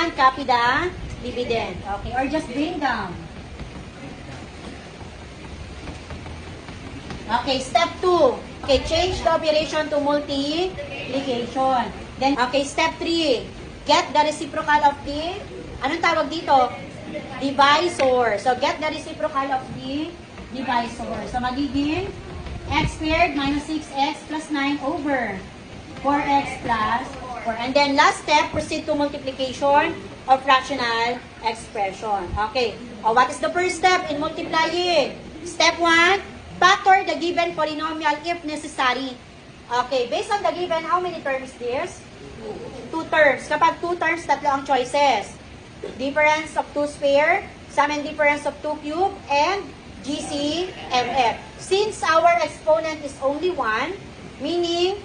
1, copy the dividend. Okay, or just bring down. Okay, step 2. Okay, change the operation to multiplication. Then, okay, step 3. Get the reciprocal of the, anong tawag dito? Divisor. So, get the reciprocal of the divisor. So, magiging x squared minus 6x plus 9 over 4x plus 4. And then, last step, proceed to multiplication of fractional expression. Okay. What is the first step in multiplying? Step 1, factor the given polynomial if necessary. Okay. Based on the given, how many terms this? 2 terms. Kapag 2 terms, tatlo ang choices. Difference of 2 square, sum and difference of 2 cube, and GCMF. Since our exponent is only 1, meaning,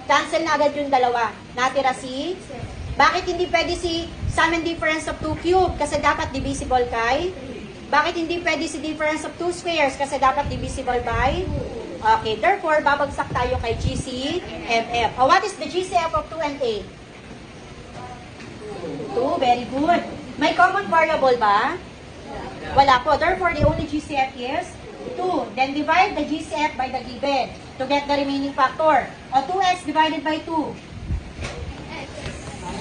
cancel na agad yung dalawa. Natira si, bakit hindi pwede si sum and difference of 2 cube? Kasi dapat divisible kay. Bakit hindi pwede si difference of 2 squares? Kasi dapat divisible by. Okay, therefore, babagsak tayo kay GCMF. What is the GCF of 2 and A? 2, very good. May common variable ba? Wala po. Therefore, the only GCF is 2. Then divide the GCF by the given to get the remaining factor. O 2x divided by 2.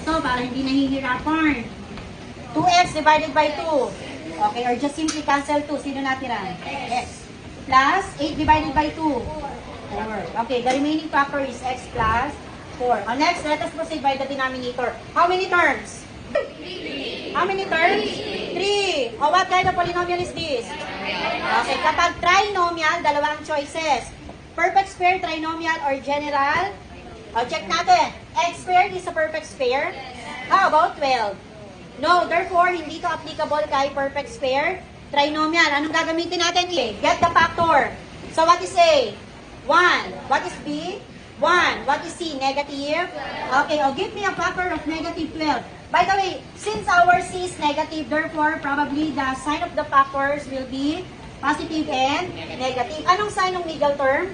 Ito, para hindi nahihirapan. 2x divided by 2. Okay, or just simply cancel 2. Sino natira? X. Plus 8 divided by 2. 4. Okay, the remaining factor is x plus 4. Next, let us proceed by the denominator. How many terms? 3. How many terms? 3. What kind of polynomial is this? Okay, kapag trinomial, dalawang choices. Perfect square, trinomial, or general. Check natin. X squared is a perfect square. How about 12? No, therefore, hindi to applicable kay perfect square, trinomial. Anong gagamitin natin? Get the factor. So, what is A? 1. What is B? 1. What is C? Negative. Okay, give me a factor of negative 12. By the way, since our C is negative, therefore, probably the sign of the factors will be positive and negative. Anong sign ng middle term?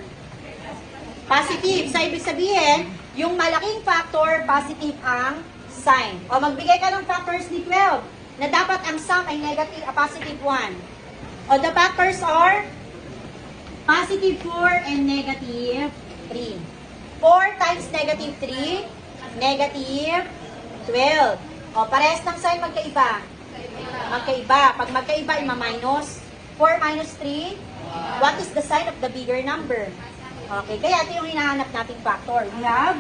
Positive. So, ibig sabihin, yung malaking factor, positive ang sign. O, magbigay ka ng factors ni 12 na dapat ang sum ay negative, positive 1. O, the factors are positive 4 and negative 3. 4 times negative 3, negative 12. O, parehas ng sign magkaiba. Magkaiba. Pag magkaiba, ima-minus. 4 minus 3, what is the sign of the bigger number? Okay, kaya ito yung hinahanap nating factor. We have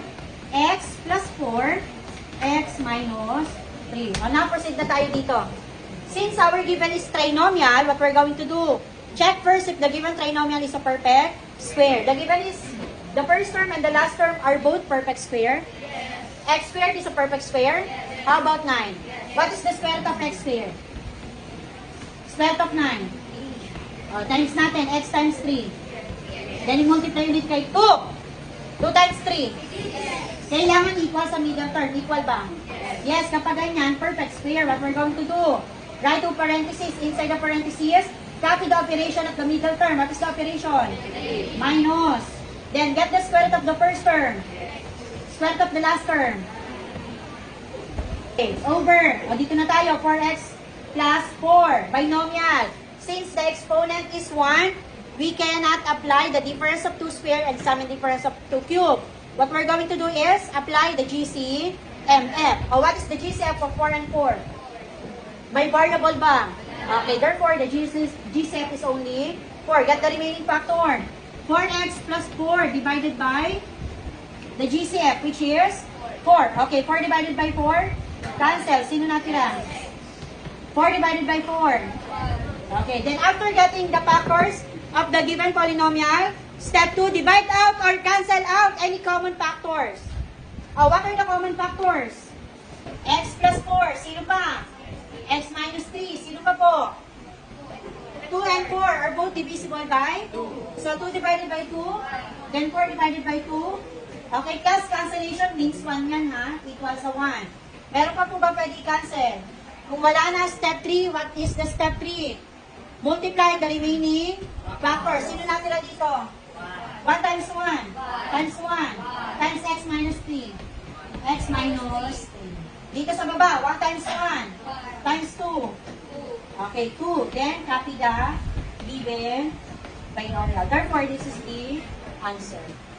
x plus 4, x minus 3. O, now proceed na tayo dito. Since our given is trinomial, what we're going to do? Check first if the given trinomial is a perfect square. The given is, the first term and the last term are both perfect square. X squared is a perfect square. How about 9? What is the square root of x squared? Square root of 9. O, times natin, x times 3. Then, i-multiply ulit kay 2. 2 times 3. Kailangan equal sa middle term. Equal ba? Yes, kapag ganyan, perfect square. What we're going to do? Write two parentheses. Inside the parentheses, copy the operation of the middle term. What is the operation? Minus. Then, get the square root of the first term. Square root of the last term. Okay, over. O, dito na tayo. 4x plus 4. Binomial. Since the exponent is 1, we cannot apply the difference of 2 square and sum and difference of 2 cube. What we're going to do is apply the GCMF. O, what is the GCF of 4 and 4? May variable ba? Okay, therefore, the GCF is only 4. Get the remaining factor. 4x plus 4 divided by the GCF, which is 4. Okay, 4 divided by 4. Cancel. Sino natira? 4 divided by 4. Okay, then after getting the factors of the given polynomial, step 2, divide out or cancel out any common factors. Oh, what are the common factors? X plus 4. Sino pa? X minus 3. Sino pa po? 2 and 4 are both divisible by 2. So, 2 divided by 2. Then 4 divided by 2. Okay, class cancellation means 1 yan ha. Equal sa 1. Meron pa po ba pwede i-cancel? Kung wala na step 3, what is the step 3? Multiply the remaining factors. Sino natira dito? 1 times 1. Times 1. Times x minus 3. X minus 3. Dito sa baba, 1 times 1 times 2. Okay, 2. Then, copy the given binomial. Therefore, this is the answer.